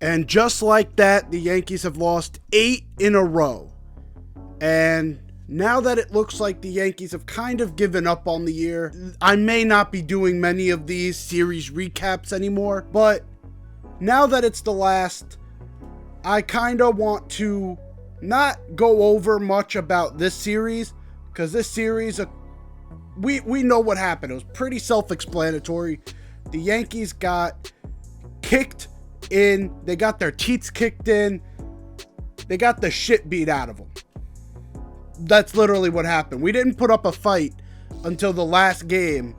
And just like that, the Yankees have lost 8 in a row. And now that it looks like the Yankees have kind of given up on the year, I may not be doing many of these series recaps anymore. But now that it's the last, I kind of want to not go over much about this series, because this series, we know what happened. It was pretty self-explanatory. The Yankees got kicked in. They got their teeth kicked in. They got the shit beat out of them. That's literally what happened. We didn't put up a fight until the last game,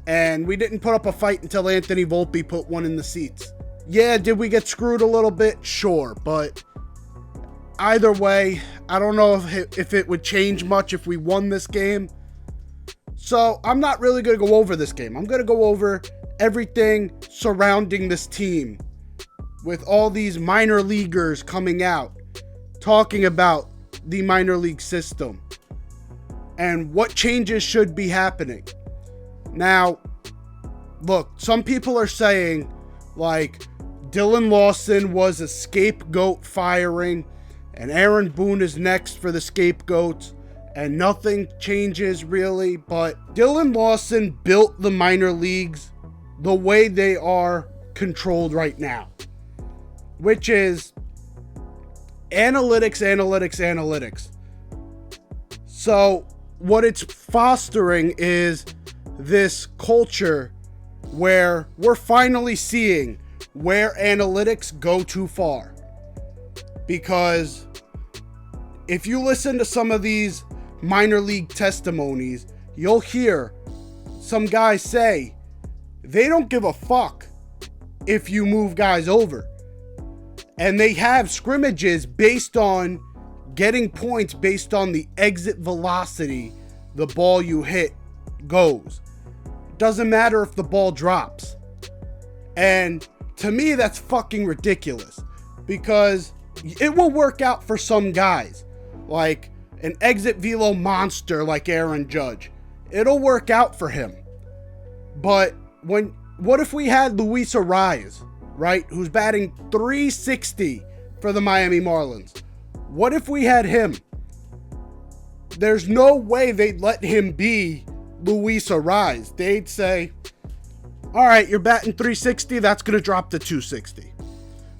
and we didn't put up a fight until Anthony Volpe put one in the seats. Yeah, did we get screwed a little bit? Sure, but either way, I don't know if it would change much if we won this game. So I'm not really going to go over this game. I'm going to go over everything surrounding this team with all these minor leaguers coming out, talking about the minor league system and what changes should be happening. Now, look, some people are saying like Dylan Lawson was a scapegoat firing and Aaron Boone is next for the scapegoats and nothing changes really, but Dylan Lawson built the minor leagues the way they are controlled right now, which is analytics. So what it's fostering is this culture where we're finally seeing where analytics go too far. Because if you listen to some of these minor league testimonies, you'll hear some guys say they don't give a fuck if you move guys over. And they have scrimmages based on getting points based on the exit velocity the ball you hit goes. Doesn't matter if the ball drops. And to me, that's fucking ridiculous, because it will work out for some guys, like an exit velo monster like Aaron Judge. It'll work out for him. But what if we had Luis Ariz, right, who's batting .360 for the Miami Marlins? What if we had him? There's no way they'd let him be Luis Ariz. They'd say, all right, you're batting .360, that's going to drop to .260.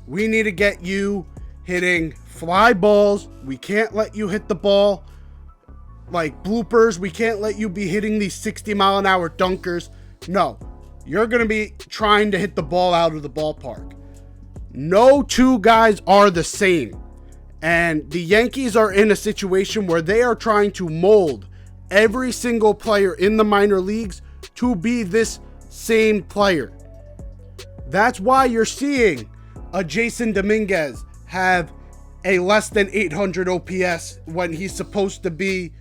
We need to get you hitting fly balls. We can't let you hit the ball like bloopers. We can't let you be hitting these 60-mile-an-hour dunkers. No, you're going to be trying to hit the ball out of the ballpark. No two guys are the same. And the Yankees are in a situation where they are trying to mold every single player in the minor leagues to be this same player. That's why you're seeing a Jason Dominguez have a less than 800 OPS when he's supposed to be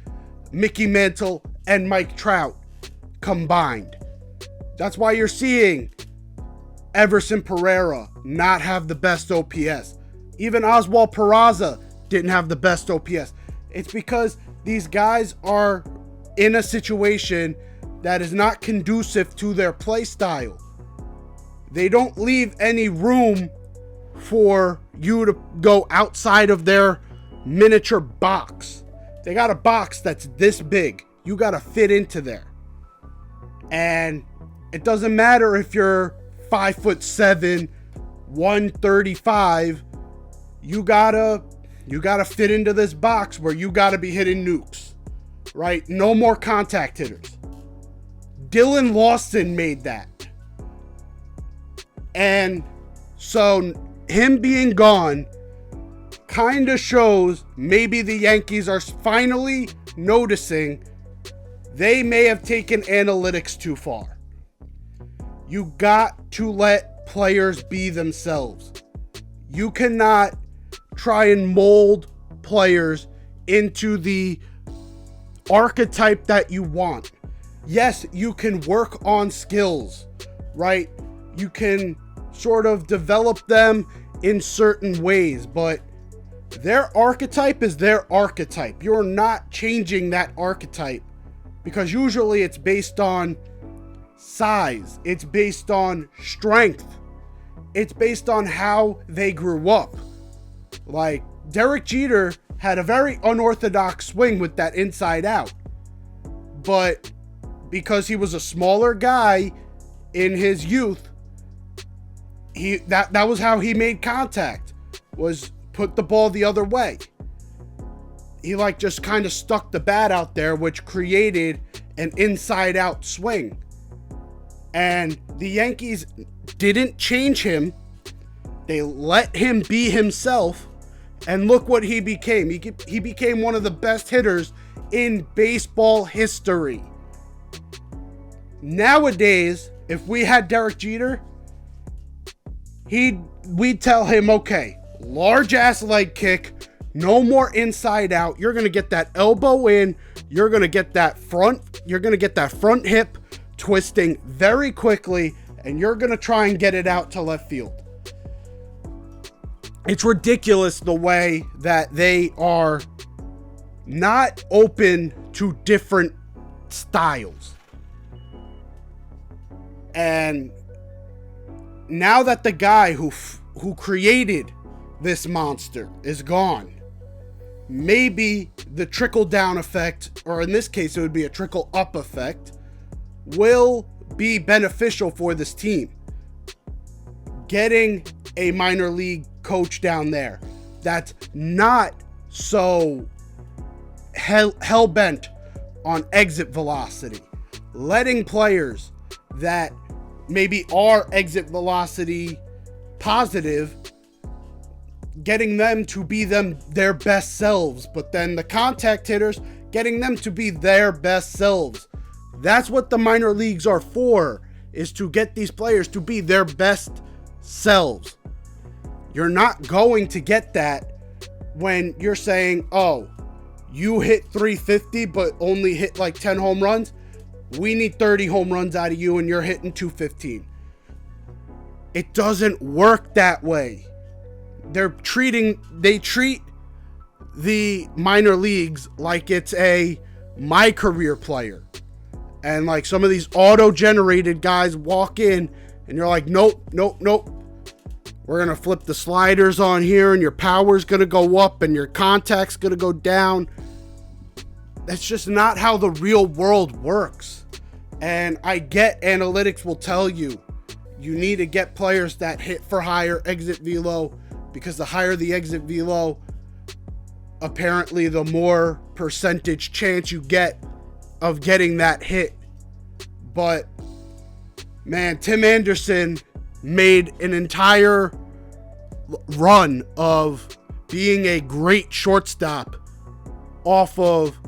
Mickey Mantle and Mike Trout combined. That's why you're seeing Everson Pereira not have the best OPS. Even Oswald Peraza didn't have the best OPS. It's because these guys are in a situation that is not conducive to their play style. They don't leave any room for you to go outside of their miniature box. They got a box that's this big. You got to fit into there. And it doesn't matter if you're 5'7", 135. You gotta fit into this box where you gotta be hitting nukes, right? No more contact hitters. Dylan Lawson made that. And so him being gone kind of shows maybe the Yankees are finally noticing they may have taken analytics too far. You got to let players be themselves. You cannot try and mold players into the archetype that you want. Yes, you can work on skills, right? You can sort of develop them in certain ways, but their archetype is their archetype. You're not changing that archetype, because usually it's based on size, it's based on strength, it's based on how they grew up. Like, Derek Jeter had a very unorthodox swing with that inside out. But because he was a smaller guy in his youth, that was how he made contact, was put the ball the other way. He just kind of stuck the bat out there, which created an inside out swing. And the Yankees didn't change him. They let him be himself. And look what he became. He became one of the best hitters in baseball history. Nowadays, if we had Derek Jeter, we'd tell him, okay, large ass leg kick, no more inside out. You're going to get that elbow in. You're going to get that front hip twisting very quickly, and you're going to try and get it out to left field. It's ridiculous the way that they are not open to different styles. And now that the guy who created this monster is gone, maybe the trickle-down effect, or in this case it would be a trickle-up effect, will be beneficial for this team. Getting a minor league coach down there that's not so hell-bent on exit velocity, letting players that maybe are exit velocity positive, getting them to be their best selves, but then the contact hitters, getting them to be their best selves. That's what the minor leagues are for, is to get these players to be their best selves. You're not going to get that when you're saying, oh, you hit 350 but only hit 10 home runs. We need 30 home runs out of you and you're hitting 215. It doesn't work that way. They treat the minor leagues like it's my career player. And some of these auto-generated guys walk in and you're like, nope. We're going to flip the sliders on here and your power's going to go up and your contact's going to go down. That's just not how the real world works. And I get analytics will tell you need to get players that hit for higher exit velo, because the higher the exit velo, apparently the more percentage chance you get of getting that hit. But man, Tim Anderson made an entire run of being a great shortstop off of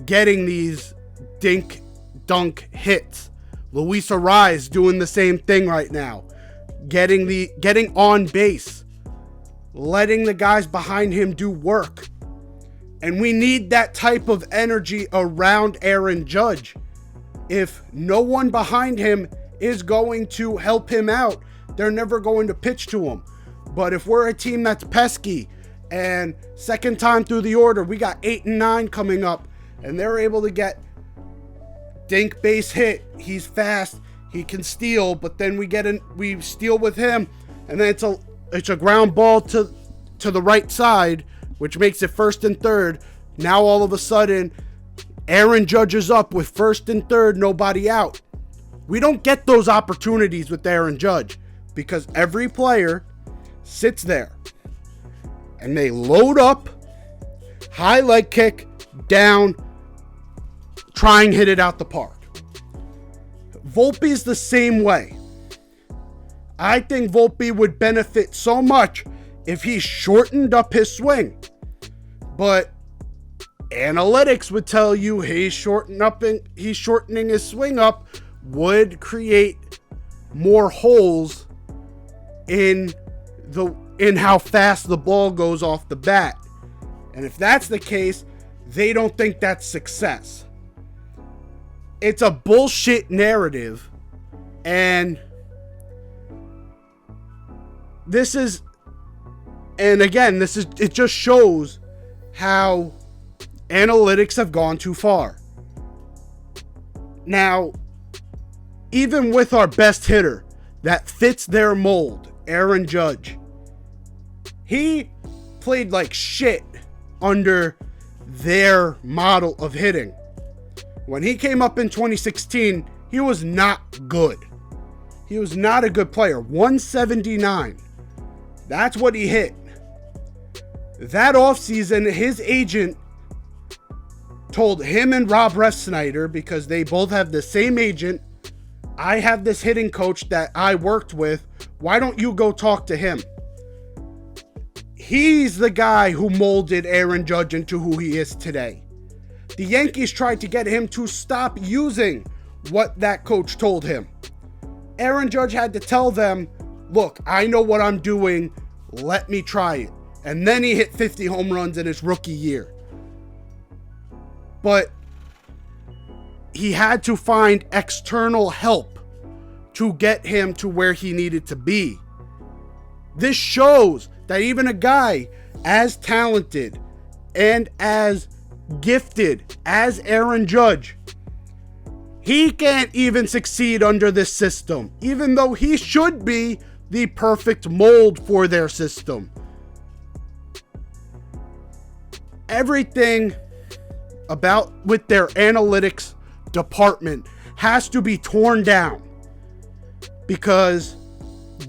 getting these dink dunk hits. Luis Ariz doing the same thing right now, getting on base, letting the guys behind him do work. And we need that type of energy around Aaron Judge. If no one behind him is going to help him out, they're never going to pitch to him. But if we're a team that's pesky and second time through the order, we got 8 and 9 coming up, and they're able to get dink base hit. He's fast, he can steal, but then we steal with him, and then it's a ground ball to the right side, which makes it first and third. Now all of a sudden, Aaron Judge is up with first and third, nobody out. We don't get those opportunities with Aaron Judge because every player sits there and they load up, high leg kick, down, try and hit it out the park. Volpe's the same way. I think Volpe would benefit so much if he shortened up his swing. But analytics would tell you he's shortening his swing up would create more holes in how fast the ball goes off the bat. And if that's the case, they don't think that's success. It's a bullshit narrative. And it just shows how analytics have gone too far. Now, even with our best hitter that fits their mold Aaron Judge. He played like shit under their model of hitting. When he came up in 2016, he was not good. He was not a good player. 179. That's what he hit. That offseason, his agent told him and Rob Refsnyder, because they both have the same agent, I have this hitting coach that I worked with. Why don't you go talk to him? He's the guy who molded Aaron Judge into who he is today. The Yankees tried to get him to stop using what that coach told him. Aaron Judge had to tell them, look, I know what I'm doing. Let me try it. And then he hit 50 home runs in his rookie year. But he had to find external help to get him to where he needed to be. This shows that even a guy as talented and as gifted as Aaron Judge, he can't even succeed under this system, even though he should be the perfect mold for their system. Everything about with their analytics department has to be torn down, because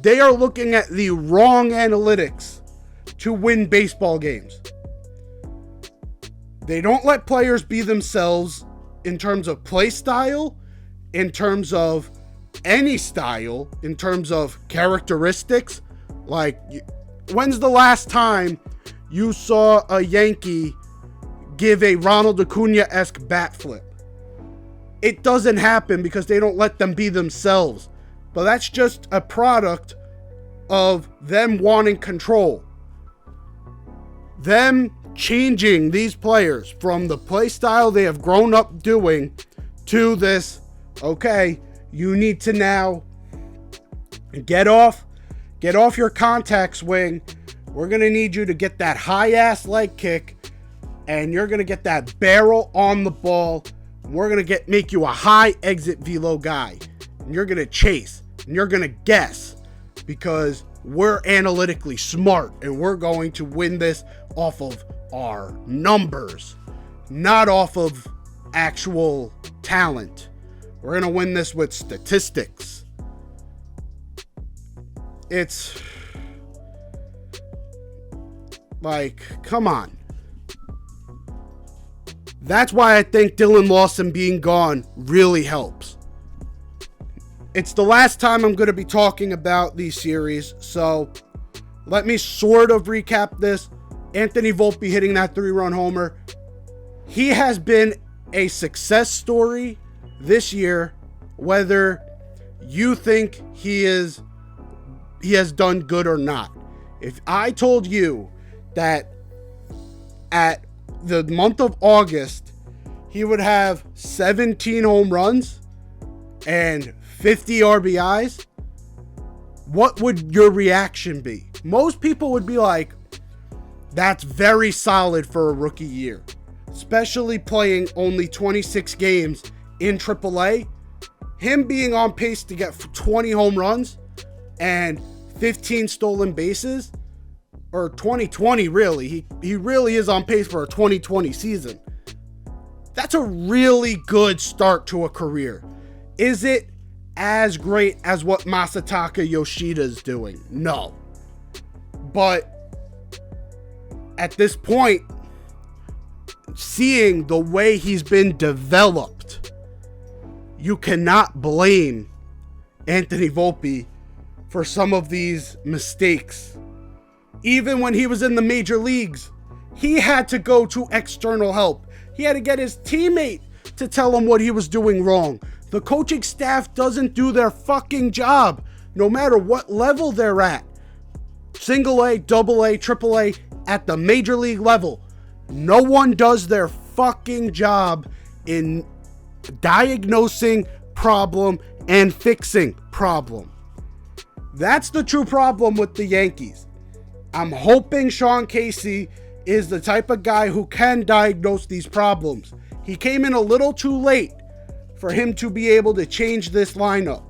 they are looking at the wrong analytics to win baseball games. They don't let players be themselves in terms of play style, in terms of any style, in terms of characteristics. Like, when's the last time you saw a Yankee give a Ronald Acuna-esque bat flip? It doesn't happen because they don't let them be themselves. But that's just a product of them wanting control. Them changing these players from the play style they have grown up doing to this, okay, you need to now get off your contact swing. We're going to need you to get that high-ass leg kick, and you're going to get that barrel on the ball. We're going to make you a high exit velo guy. And you're going to chase, and you're going to guess, because we're analytically smart, and we're going to win this off of our numbers, not off of actual talent. We're going to win this with statistics. It's like, come on. That's why I think Dylan Lawson being gone really helps. It's the last time I'm going to be talking about these series, so let me sort of recap this. Anthony Volpe hitting that 3-run homer. He has been a success story this year, whether you think he has done good or not. If I told you that at the month of August, he would have 17 home runs and 50 RBIs, what would your reaction be? Most people would be like, that's very solid for a rookie year, especially playing only 26 games in AAA. Him being on pace to get 20 home runs and 15 stolen bases, or 2020 really. He really is on pace for a 2020 season. That's a really good start to a career. Is it as great as what Masataka Yoshida's doing? No. But at this point, seeing the way he's been developed, you cannot blame Anthony Volpe for some of these mistakes. Even when he was in the major leagues, he had to go to external help. He had to get his teammate to tell him what he was doing wrong. The coaching staff doesn't do their fucking job, no matter what level they're at. Single A, double A, triple A, at the major league level. No one does their fucking job in diagnosing problem and fixing problem. That's the true problem with the Yankees. I'm hoping Sean Casey is the type of guy who can diagnose these problems. He came in a little too late for him to be able to change this lineup.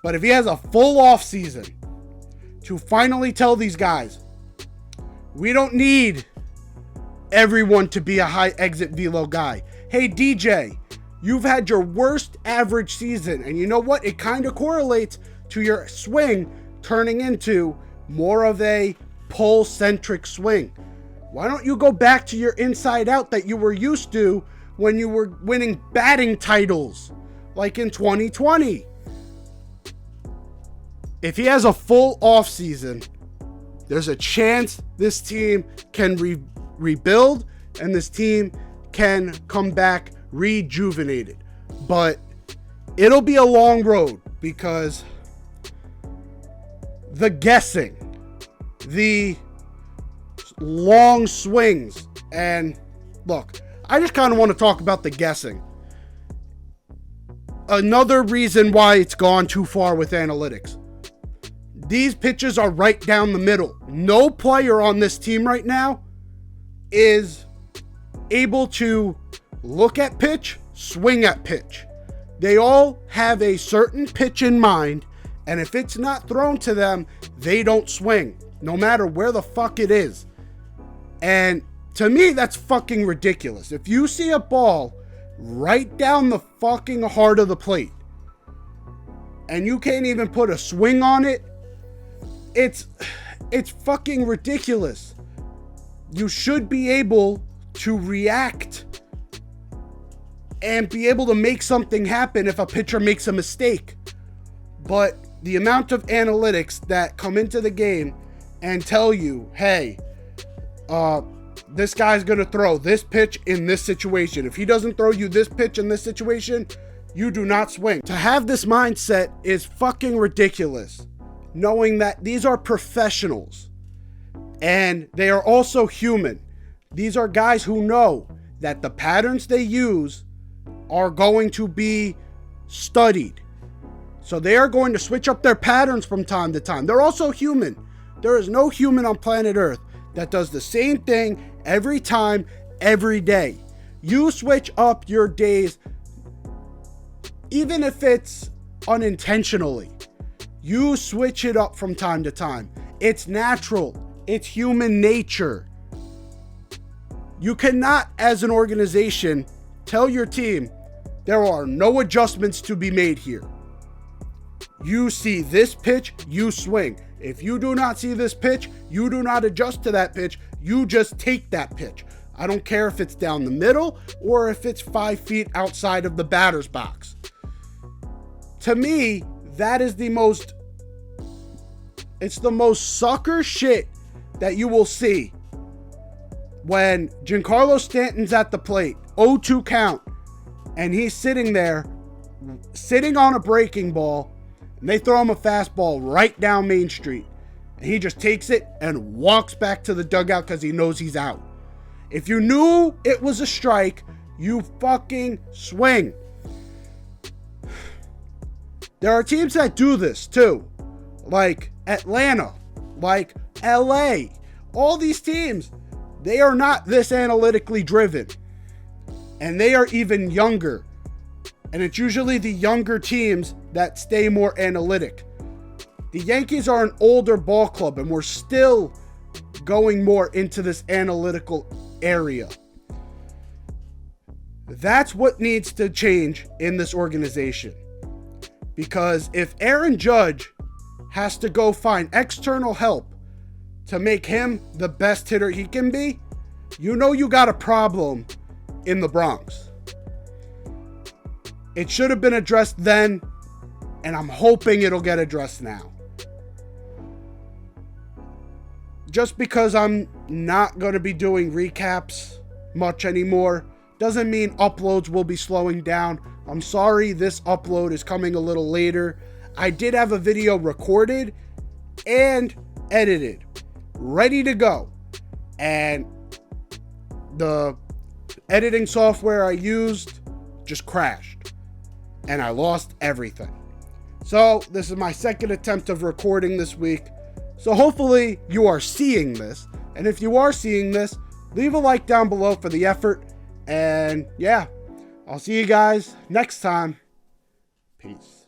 But if he has a full off season, to finally tell these guys, we don't need everyone to be a high exit velo guy. Hey, DJ, you've had your worst average season, and you know what? It kind of correlates to your swing turning into more of a pull-centric swing. Why don't you go back to your inside out that you were used to when you were winning batting titles, like in 2020? If he has a full offseason, there's a chance this team can rebuild and this team can come back rejuvenated. But it'll be a long road because the guessing, the long swings, and look, I just kind of want to talk about the guessing. Another reason why it's gone too far with analytics. These pitches are right down the middle. No player on this team right now is able to look at pitch, swing at pitch. They all have a certain pitch in mind, and if it's not thrown to them, they don't swing, no matter where the fuck it is. And to me, that's fucking ridiculous. If you see a ball right down the fucking heart of the plate, and you can't even put a swing on it, it's fucking ridiculous. You should be able to react and be able to make something happen if a pitcher makes a mistake. But the amount of analytics that come into the game and tell you, hey, this guy's going to throw this pitch in this situation. If he doesn't throw you this pitch in this situation, you do not swing. To have this mindset is fucking ridiculous, knowing that these are professionals and they are also human. These are guys who know that the patterns they use are going to be studied. So they are going to switch up their patterns from time to time. They're also human. There is no human on planet Earth that does the same thing every time, every day. You switch up your days, even if it's unintentionally. You switch it up from time to time. It's natural. It's human nature. You cannot, as an organization, tell your team there are no adjustments to be made here. You see this pitch, you swing. If you do not see this pitch, you do not adjust to that pitch. You just take that pitch. I don't care if it's down the middle or if it's 5 feet outside of the batter's box. To me, that is the most sucker shit that you will see when Giancarlo Stanton's at the plate, 0-2 count, and he's sitting there, sitting on a breaking ball, and they throw him a fastball right down Main Street. And he just takes it and walks back to the dugout because he knows he's out. If you knew it was a strike, you fucking swing. There are teams that do this too, like Atlanta, like LA. All these teams, they are not this analytically driven. And they are even younger. And it's usually the younger teams that stay more analytic. The Yankees are an older ball club, and we're still going more into this analytical area. That's what needs to change in this organization. Because if Aaron Judge has to go find external help to make him the best hitter he can be, you know you got a problem in the Bronx. It should have been addressed then, and I'm hoping it'll get addressed now. Just because I'm not going to be doing recaps much anymore doesn't mean uploads will be slowing down. I'm sorry this upload is coming a little later. I did have a video recorded and edited, ready to go. And the editing software I used just crashed. And I lost everything. So this is my second attempt of recording this week. So hopefully you are seeing this. And if you are seeing this, leave a like down below for the effort. And yeah, I'll see you guys next time. Peace.